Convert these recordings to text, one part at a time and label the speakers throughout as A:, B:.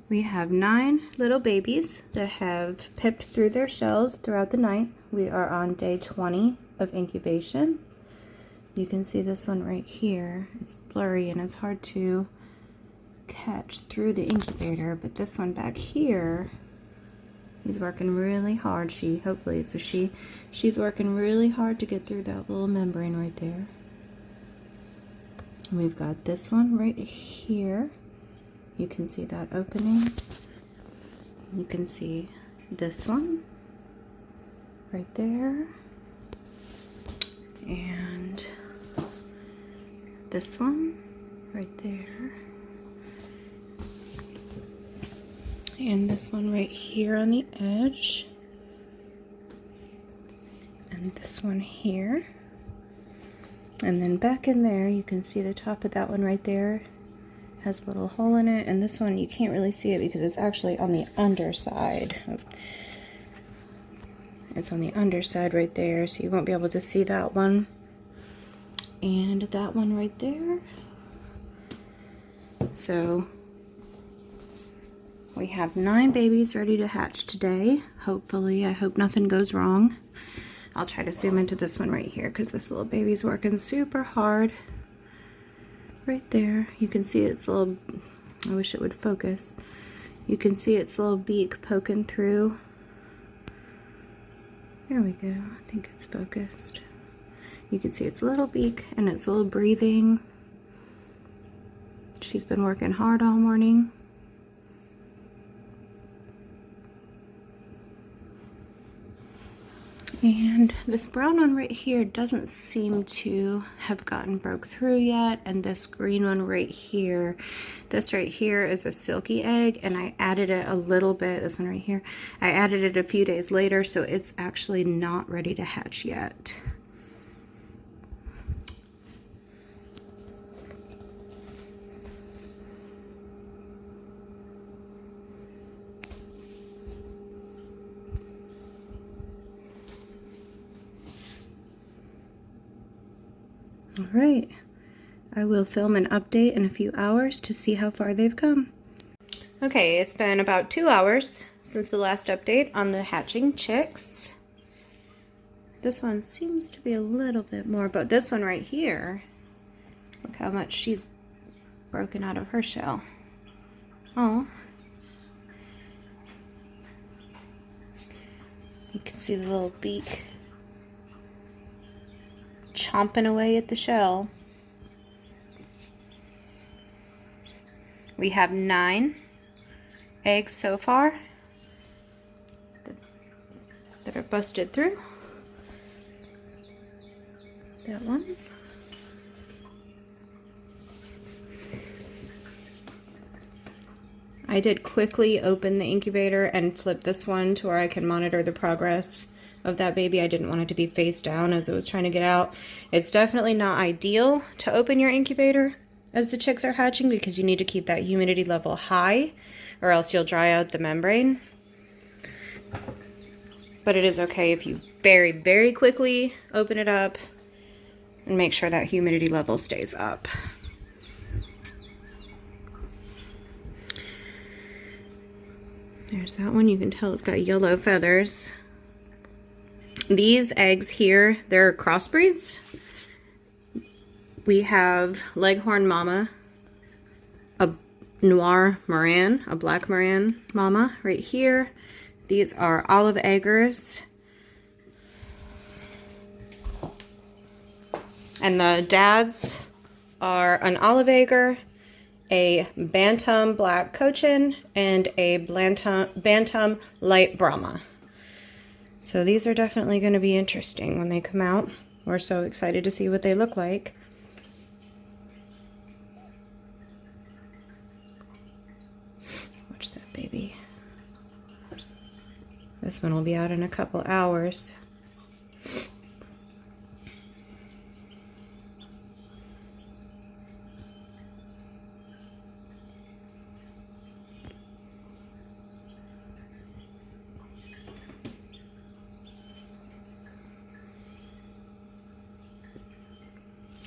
A: We have 9 little babies that have pipped through their shells throughout the night. We are on day 20 of incubation. You can see this one right here. It's blurry and it's hard to catch through the incubator, but this one back here, he's working really hard. Hopefully it's a she. She's working really hard to get through that little membrane right there. And we've got this one right here. You can see that opening. You can see this one right there. And this one right there. And this one right here on the edge. And this one here. And then back in there, you can see the top of that one right there. Has a little hole in it, and this one you can't really see it because it's actually on the underside. It's on the underside right there, so you won't be able to see that one. And that one right there. So we have 9 babies ready to hatch today. Hopefully, I hope nothing goes wrong. I'll try to zoom into this one right here because this little baby's working super hard. Right there, you can see its little, I wish it would focus. You can see its little beak poking through. There we go, I think it's focused. You can see its little beak and its little breathing. She's been working hard all morning. And this brown one right here doesn't seem to have gotten broke through yet, and this green one right here, this right here is a silky egg, and I added it a little bit, this one right here, I added it a few days later, so it's actually not ready to hatch yet. All right, I will film an update in a few hours to see how far they've come. Okay, it's been about 2 hours since the last update on the hatching chicks. This one seems to be a little bit more, but this one right here, look how much she's broken out of her shell. Oh. You can see the little beak chomping away at the shell. We have 9 eggs so far that are busted through. That one. I did quickly open the incubator and flip this one to where I can monitor the progress of that baby. I didn't want it to be face down as it was trying to get out. It's definitely not ideal to open your incubator as the chicks are hatching because you need to keep that humidity level high or else you'll dry out the membrane. But it is okay if you very, very quickly open it up and make sure that humidity level stays up. There's that one. You can tell it's got yellow feathers. These eggs here, they're crossbreeds. We have Leghorn Mama, a Noir Moran, a Black Moran Mama right here. These are Olive Eggers. And the dads are an Olive Egger, a Bantam Black Cochin, and a Bantam Light Brahma. So these are definitely going to be interesting when they come out. We're so excited to see what they look like. Watch that baby. This one will be out in a couple hours.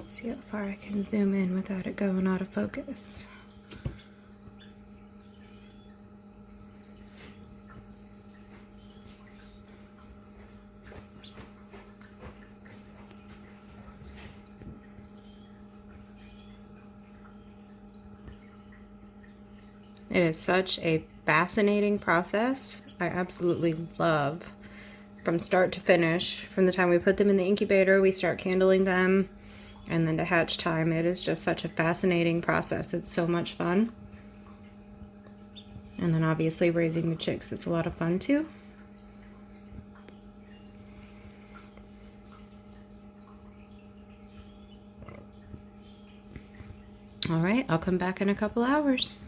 A: See how far I can zoom in without it going out of focus. It is such a fascinating process. I absolutely love from start to finish. From the time we put them in the incubator, we start candling them, and then to hatch time. It is just such a fascinating process. It's so much fun. And then obviously raising the chicks, it's a lot of fun too. All right, I'll come back in a couple hours.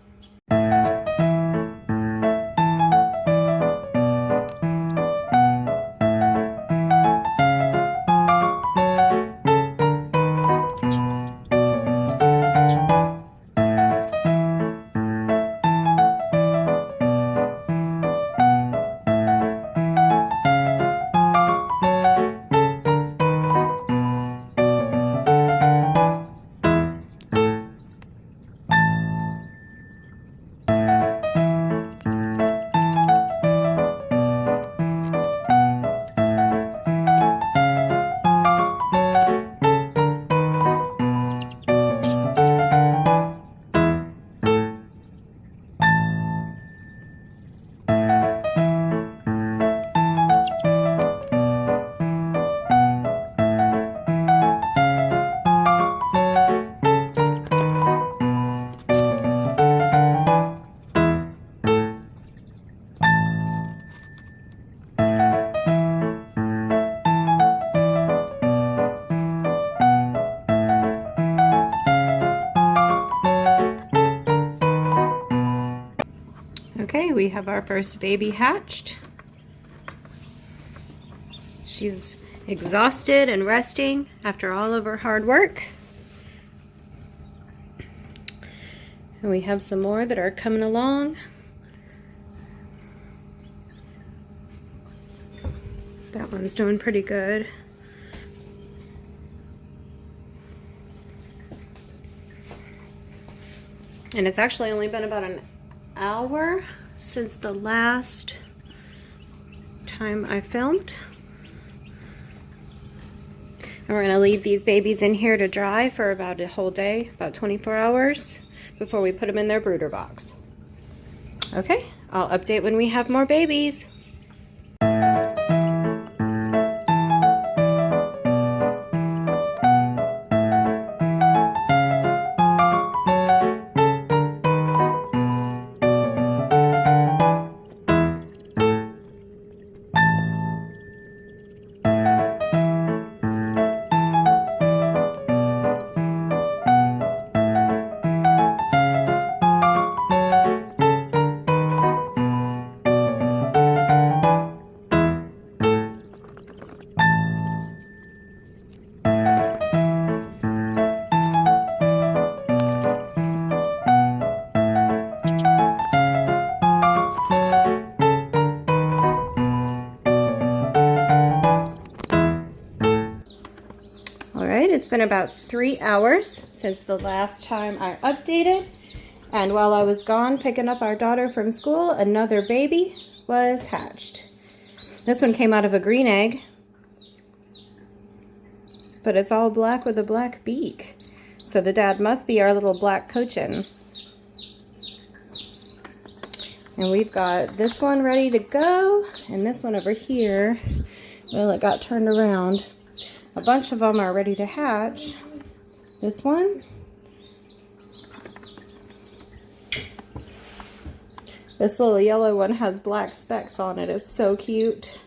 A: Okay, we have our first baby hatched. She's exhausted and resting after all of her hard work. And we have some more that are coming along. That one's doing pretty good. And it's actually only been about an hour since the last time I filmed. And we're going to leave these babies in here to dry for about a whole day, about 24 hours, before we put them in their brooder box. Okay, I'll update when we have more babies. It's been about 3 hours since the last time I updated, and while I was gone picking up our daughter from school, another baby was hatched. This one came out of a green egg, but it's all black with a black beak. So the dad must be our little black cochin. And we've got this one ready to go, and this one over here, well, it got turned around. A bunch of them are ready to hatch. This one. This little yellow one has black specks on it. It's so cute.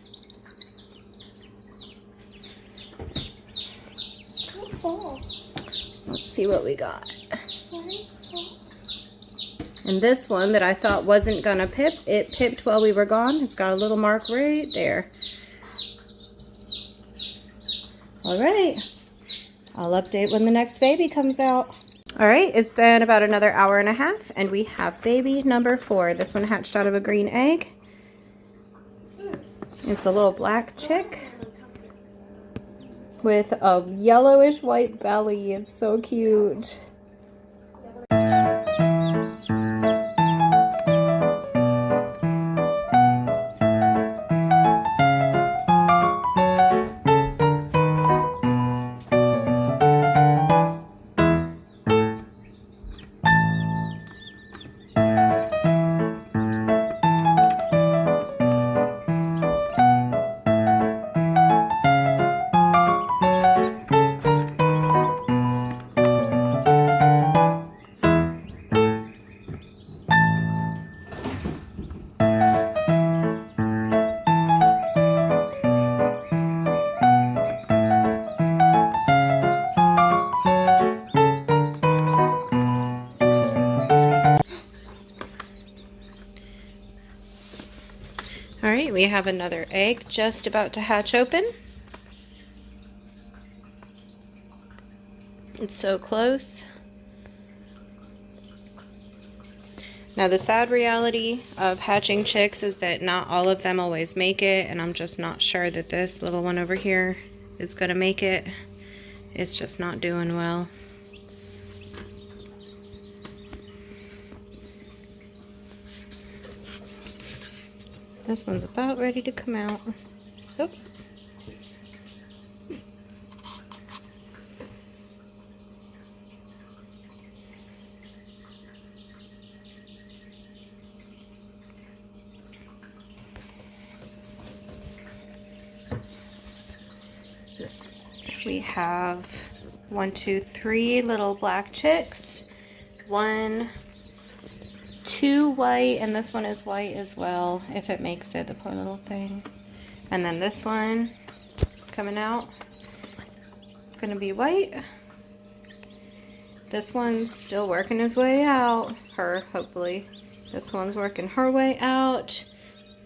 A: Let's see what we got. And this one that I thought wasn't gonna pip, it pipped while we were gone. It's got a little mark right there. All right, I'll update when the next baby comes out. All right, it's been about another hour and a half, and we have baby number 4. This one hatched out of a green egg. It's a little black chick with a yellowish white belly. It's so cute. All right, we have another egg just about to hatch open. It's so close. Now the sad reality of hatching chicks is that not all of them always make it, and I'm just not sure that this little one over here is gonna make it. It's just not doing well. This one's about ready to come out. Oh. We have 1, 2, 3 little black chicks. 1, 2 white, and this one is white as well, if it makes it, the poor little thing. And then this one coming out, it's gonna be white. This one's still working his way out, hopefully. This one's working her way out.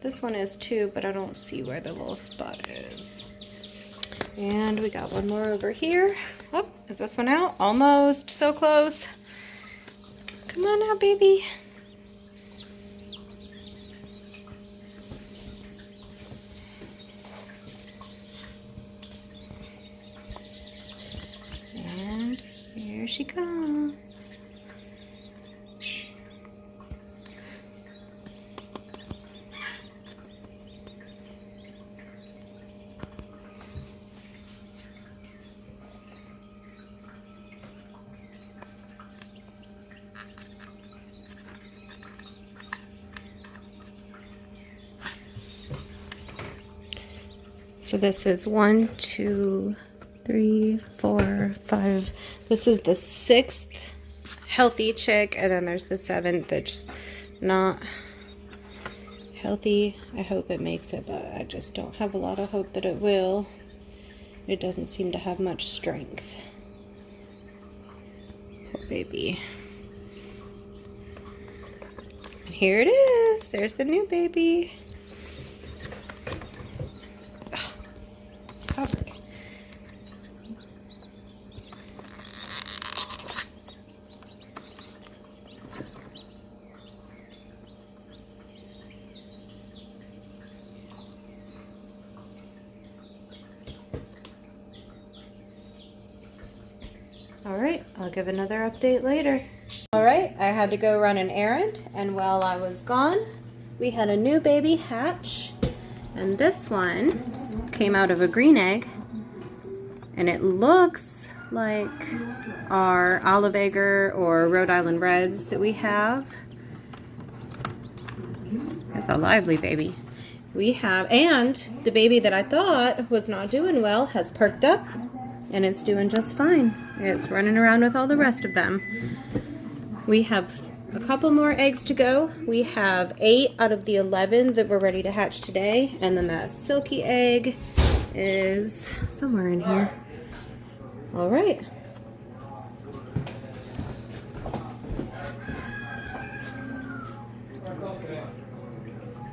A: This one is too, but I don't see where the little spot is. And we got one more over here. Oh, is this one out? Almost, so close. Come on now, baby. And here she comes. So this is 1, 2, 3, 4, 5. This is the 6th healthy chick, and then there's the 7th that's not healthy. I hope it makes it, but I just don't have a lot of hope that it will. It doesn't seem to have much strength. Poor baby. And here it is. There's the new baby. Covered. All right, I'll give another update later. All right, I had to go run an errand, and while I was gone, we had a new baby hatch, and this one came out of a green egg, and it looks like our olive egger or Rhode Island Reds that we have. That's a lively baby. We have, and the baby that I thought was not doing well has perked up, and it's doing just fine. It's running around with all the rest of them. We have a couple more eggs to go. We have 8 out of the 11 that were ready to hatch today, and then that silky egg is somewhere in here. All right.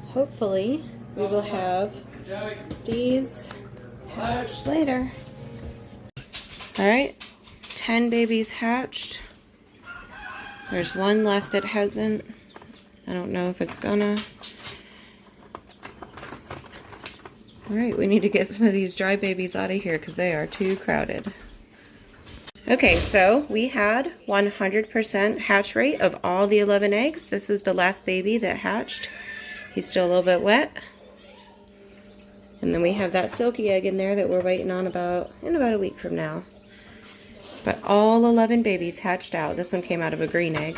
A: Hopefully we will have these hatched later. All right, 10 babies hatched. There's one left that hasn't. I don't know if it's gonna. All right, we need to get some of these dry babies out of here because they are too crowded. Okay, so we had 100% hatch rate of all the 11 eggs. This is the last baby that hatched. He's still a little bit wet. And then we have that silky egg in there that we're waiting on in about a week from now. But all 11 babies hatched out. This one came out of a green egg.